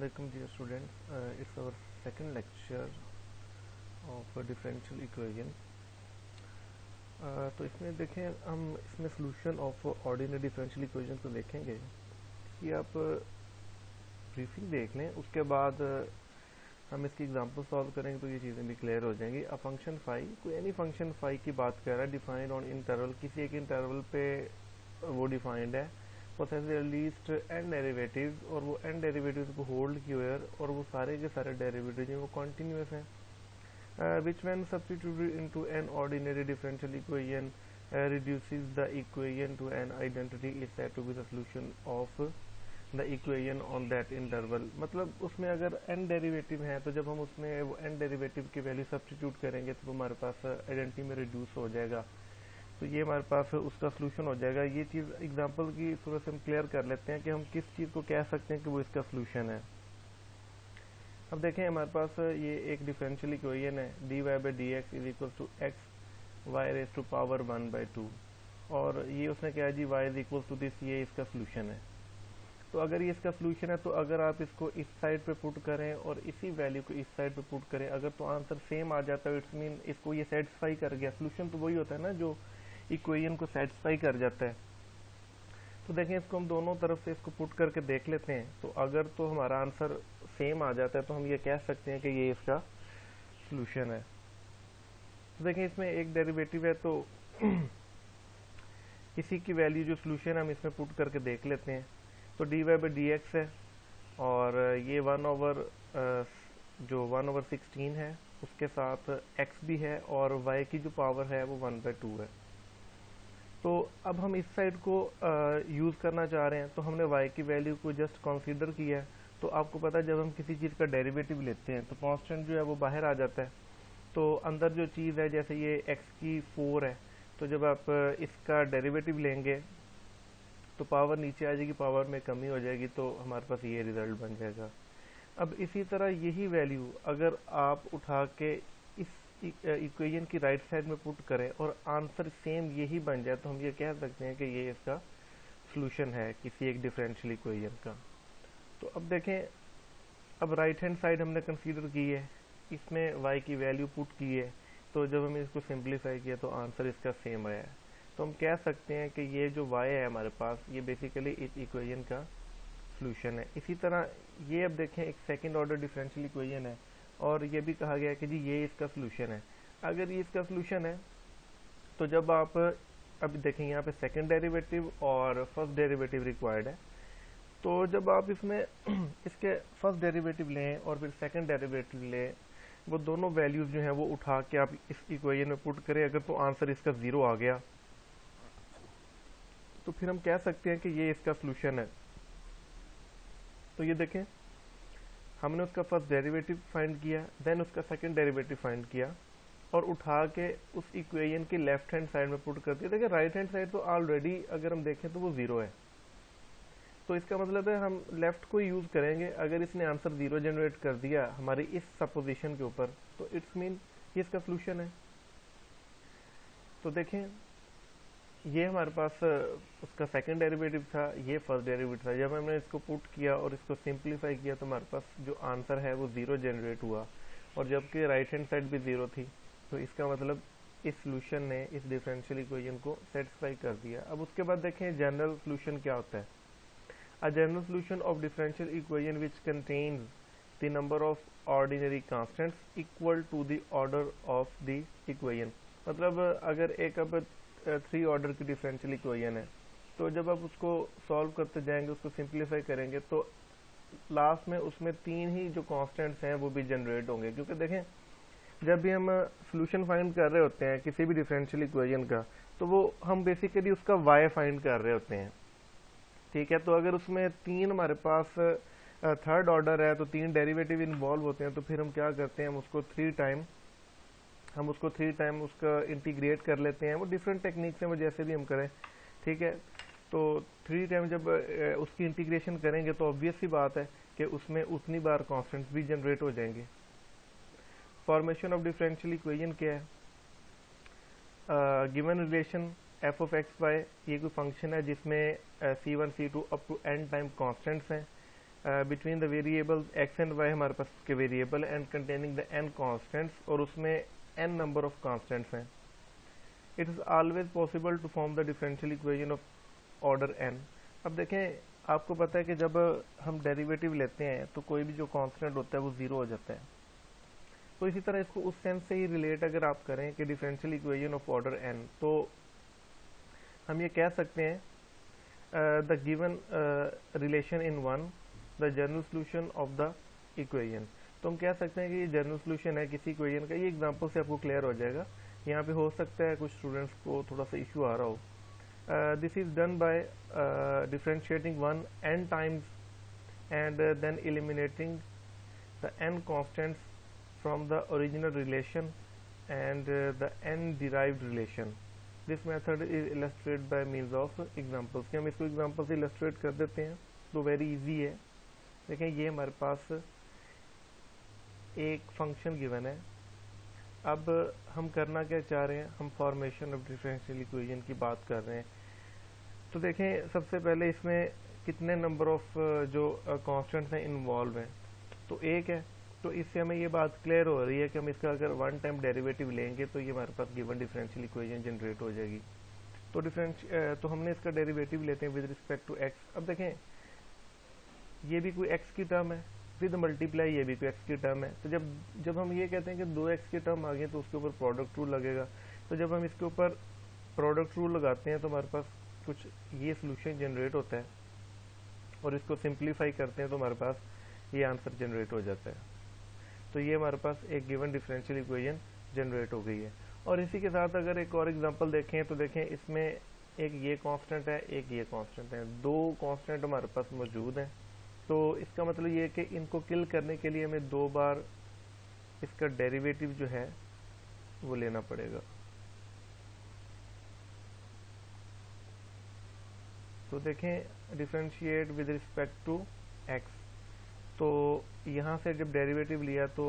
Assalamualaikum dear students. It's our second lecture of differential equation. तो इसमें देखें हम इसमें solution of ordinary differential equation को देखेंगे कि आप ब्रीफिंग देख लें, उसके बाद हम इसकी एग्जांपल सॉल्व करेंगे तो ये चीज़ें भी क्लियर हो जाएंगी। अब फंक्शन फाई, कोई एनी फंक्शन फाई की बात कर रहा है, डिफाइंड ऑन इंटरवल, किसी एक इंटरवल पे वो डिफाइंड है, पोटेंशियल लीस्ट एंड डेरिवेटिव्स, और वो एंड डेरिवेटिव्स को होल्ड किए हुए और वो सारे के सारे डेरिवेटिव्स हैं वो कॉन्टिन्यूस हैं, which when substituted into an ordinary differential equation reduces the equation to an identity is said to be the solution of the equation on that interval। मतलब उसमें अगर n डेरिवेटिव है तो जब हम उसमें वो n डेरिवेटिव की वैल्यू सब्स्टिट्यूट करेंगे तो हमारे पास आइडेंटिटी में रिड्यूस हो जाएगा, तो ये हमारे पास उसका सोल्यूशन हो जाएगा। ये चीज़ एग्जांपल की थोड़ा सा हम क्लियर कर लेते हैं कि हम किस चीज़ को कह सकते हैं कि वो इसका सोल्यूशन है। अब देखें हमारे पास ये एक डिफरेंशियल इक्वेशन है, dy by d x is equal to x y raise to power 1/2, और ये उसने क्या जी y is equal to this, ये इसका सोल्यूशन है। तो अगर ये इसका सोल्यूशन है तो अगर आप इसको इस साइड पे पुट करें और इसी वैल्यू को इस साइड पे पुट करें, अगर तो आंसर सेम आ जाता है, इट्स मीन इसको ये सेटिस्फाई कर गया। सोल्यूशन तो वही होता है ना जो इक्वेशन को सेटिस्फाई कर जाता है। तो देखें इसको हम दोनों तरफ से इसको पुट करके देख लेते हैं, तो अगर तो हमारा आंसर सेम आ जाता है तो हम ये कह सकते हैं कि ये इसका सोल्यूशन है। तो देखें इसमें एक डेरिवेटिव है तो इसी की वैल्यू जो सोल्यूशन हम इसमें पुट करके देख लेते हैं। तो dy बाई डी एक्स है और ये 1/16 है, उसके साथ x भी है और y की जो पावर है वो 1/2 है। तो अब हम इस साइड को यूज़ करना चाह रहे हैं, तो हमने y की वैल्यू को जस्ट कंसीडर किया है। तो आपको पता है जब हम किसी चीज़ का डेरिवेटिव लेते हैं तो कांस्टेंट जो है वो बाहर आ जाता है, तो अंदर जो चीज़ है जैसे ये x की 4 है, तो जब आप इसका डेरिवेटिव लेंगे तो पावर नीचे आ जाएगी, पावर में कमी हो जाएगी, तो हमारे पास ये रिजल्ट बन जाएगा। अब इसी तरह यही वैल्यू अगर आप उठा के इस इक्वेशन की राइट साइड में पुट करें और आंसर सेम यही बन जाए तो हम ये कह सकते हैं कि ये इसका सोल्यूशन है किसी एक डिफरेंशियल इक्वेशन का। तो अब देखें, अब राइट हैंड साइड हमने कंसीडर की है, इसमें y की वैल्यू पुट की है, तो जब हमने इसको सिंप्लीफाई किया तो आंसर इसका सेम आया है। तो हम कह सकते हैं कि ये जो y है हमारे पास, ये बेसिकली इस इक्वेशन का सोल्यूशन है। इसी तरह ये अब देखें एक सेकंड ऑर्डर डिफरेंशियल इक्वेशन है और ये भी कहा गया है कि जी ये इसका सोल्यूशन है। अगर ये इसका सोल्यूशन है तो जब आप अब देखें यहाँ पे सेकंड डेरिवेटिव और फर्स्ट डेरिवेटिव रिक्वायर्ड है, तो जब आप इसमें इसके फर्स्ट डेरिवेटिव लें और फिर सेकंड डेरिवेटिव लें, वो दोनों वैल्यूज जो हैं वो उठा के आप इस इक्वेशन में पुट करें, अगर तो आंसर इसका 0 आ गया तो फिर हम कह सकते हैं कि ये इसका सोल्यूशन है। तो ये देखें हमने उसका फर्स्ट डेरिवेटिव फाइंड किया, देन उसका सेकंड डेरिवेटिव फाइंड किया और उठा के उस इक्वेशन की लेफ्ट हैंड साइड में पुट कर दिया। देखिए राइट हैंड साइड तो ऑलरेडी अगर हम देखें तो वो 0 है, तो इसका मतलब है हम लेफ्ट को यूज करेंगे। अगर इसने आंसर 0 जनरेट कर दिया हमारी इस सपोजिशन के ऊपर, तो इट्स मीन ये इसका सोल्यूशन है। तो देखें ये हमारे पास उसका सेकंड डेरिवेटिव था, ये फर्स्ट डेरिवेटिव था। जब हमने इसको पुट किया और इसको सिंप्लीफाई किया तो हमारे पास जो आंसर है वो 0 जनरेट हुआ, और जबकि राइट हैंड साइड भी 0 थी, तो इसका मतलब इस सोल्यूशन ने इस डिफरेंशियल इक्वेशन को सेटिस्फाई कर दिया। अब उसके बाद देखें जनरल सोल्यूशन क्या होता है। A general solution of differential equation which contains the number of ordinary constants equal to the order of the equation. मतलब अगर एक अब 3 ऑर्डर की डिफरेंशियल इक्वेशन है, तो जब आप उसको सॉल्व करते जाएंगे, उसको सिंप्लीफाई करेंगे, तो लास्ट में उसमें 3 ही जो कांस्टेंट्स हैं वो भी जनरेट होंगे। क्योंकि देखें जब भी हम सोल्यूशन फाइंड कर रहे होते हैं किसी भी डिफरेंशियल इक्वेशन का, तो वो हम बेसिकली उसका y फाइंड कर रहे होते हैं, ठीक है। तो अगर उसमें 3 हमारे पास थर्ड ऑर्डर है तो 3 डेरिवेटिव इन्वॉल्व होते हैं, तो फिर हम क्या करते हैं, हम उसको 3 टाइम उसका इंटीग्रेट कर लेते हैं। वो डिफरेंट टेक्निक से वो जैसे भी हम करें, ठीक है। तो 3 टाइम जब उसकी इंटीग्रेशन करेंगे तो ऑब्वियस सी बात है कि उसमें उतनी बार कांस्टेंट्स भी जनरेट हो जाएंगे। फॉर्मेशन ऑफ डिफरेंशियल इक्वेशन क्या है, given relation f of x y, ये कोई फंक्शन है जिसमें c1 c2 up to n time constants हैं, between the variables x and y हमारे पास के variable and containing the n constants और उसमें n नंबर ऑफ कॉन्स्टेंट्स हैं. It is always possible to form the differential equation of order n. अब देखें, आपको पता है कि जब हम डेरिवेटिव लेते हैं तो कोई भी जो कांस्टेंट होता है वो जीरो हो जाता है. तो इसी तरह इसको उस सेंस से ही रिलेट अगर आप करें कि differential equation of order n, तो हम ये कह सकते हैं the given relation in one the general solution of the equation. तो हम कह सकते हैं कि ये जनरल सोल्यूशन है किसी इक्वेशन का. ये एग्जांपल से आपको क्लियर हो जाएगा. यहाँ पे हो सकता है कुछ स्टूडेंट्स को थोड़ा सा इशू आ रहा हो. This is done by differentiating one n times and then eliminating the n constants from the original relation and the n derived relation. This method is illustrated by means of examples. कि हम इसको example से illustrate कर देते हैं तो very easy है. देखें, ये हमारे पास एक फंक्शन गिवन है. अब हम करना क्या चाह रहे हैं, हम फॉर्मेशन ऑफ डिफरेंशियल इक्वेशन की बात कर रहे हैं. तो देखें, सबसे पहले इसमें कितने नंबर ऑफ जो कांस्टेंट्स हैं इन्वॉल्व हैं. तो एक है. तो इससे हमें ये बात क्लियर हो रही है कि हम इसका अगर वन टाइम डेरिवेटिव लेंगे तो ये हमारे पास गिवन डिफरेंशियल इक्वेशन जनरेट हो जाएगी. तो हमने इसका डेरिवेटिव लेते हैं विद रिस्पेक्ट टू एक्स. अब देखें, ये भी कोई एक्स की टर्म है, विद मल्टीप्लाई ये भी कोई एक्स की टर्म है. तो जब हम ये कहते हैं कि दो एक्स की टर्म आ गई तो उसके ऊपर प्रोडक्ट रूल लगेगा. तो जब हम इसके ऊपर प्रोडक्ट रूल लगाते हैं तो हमारे पास कुछ ये सोल्यूशन जनरेट होता है और इसको सिंप्लीफाई करते हैं तो हमारे पास ये आंसर जनरेट हो जाता है. तो ये हमारे पास एक गिवन डिफरेंशियल इक्वेशन जनरेट हो गई है. और इसी के साथ अगर एक और एग्जांपल देखें तो देखें, इसमें एक ये कांस्टेंट है, एक ये कांस्टेंट है. दो कांस्टेंट हमारे पास मौजूद हैं. तो इसका मतलब ये है कि इनको किल करने के लिए हमें दो बार इसका डेरिवेटिव जो है वो लेना पड़ेगा. तो देखें, differentiate with respect to x. तो यहाँ से जब डेरिवेटिव लिया तो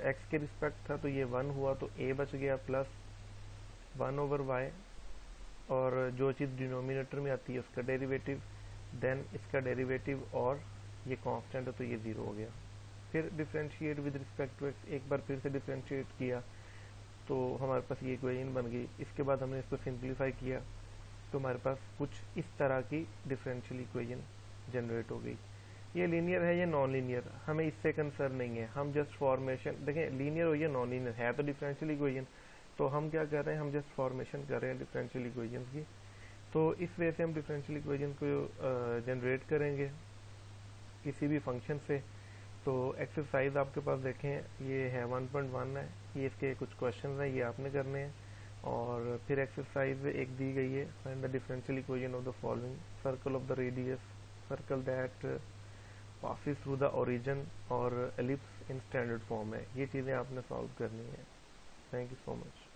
एक्स के रिस्पेक्ट था तो ये 1 हुआ, तो a बच गया प्लस 1/y, और जो चीज़ डिनोमिनेटर में आती है उसका डेरिवेटिव, देन इसका डेरिवेटिव, और ये कांस्टेंट है तो ये 0 हो गया. फिर differentiate with respect to x, एक बार फिर से डिफरेंशिएट किया तो हमारे पास ये इक्वेशन बन गई. इसके बाद हमने इसको सिंप्लीफाई किया तो हमारे पास कुछ इस तरह की डिफरेंशियल इक्वेशन जनरेट हो गई. ये लीनियर है, ये नॉन लीनियर, हमें इससे कंसर्न नहीं है. हम जस्ट फॉर्मेशन, देखें लीनियर हो या नॉन लीनियर है तो डिफरेंशियल इक्वेशन, तो हम क्या कर रहे हैं, हम जस्ट फॉर्मेशन कर रहे हैं डिफरेंशियल इक्वेशन की. तो इस वजह से हम डिफरेंशियल इक्वेशन को जनरेट करेंगे किसी भी फंक्शन से. तो एक्सरसाइज आपके पास देखें, ये है 1.1 है, ये इसके कुछ क्वेश्चन हैं, ये आपने करने हैं. और फिर एक्सरसाइज एक दी गई है, find the differential equation of the following. Circle of the radius, circle that passes through the origin, और एलिप्स इन स्टैंडर्ड फॉर्म है. ये चीज़ें आपने सॉल्व करनी है. Thank you so much.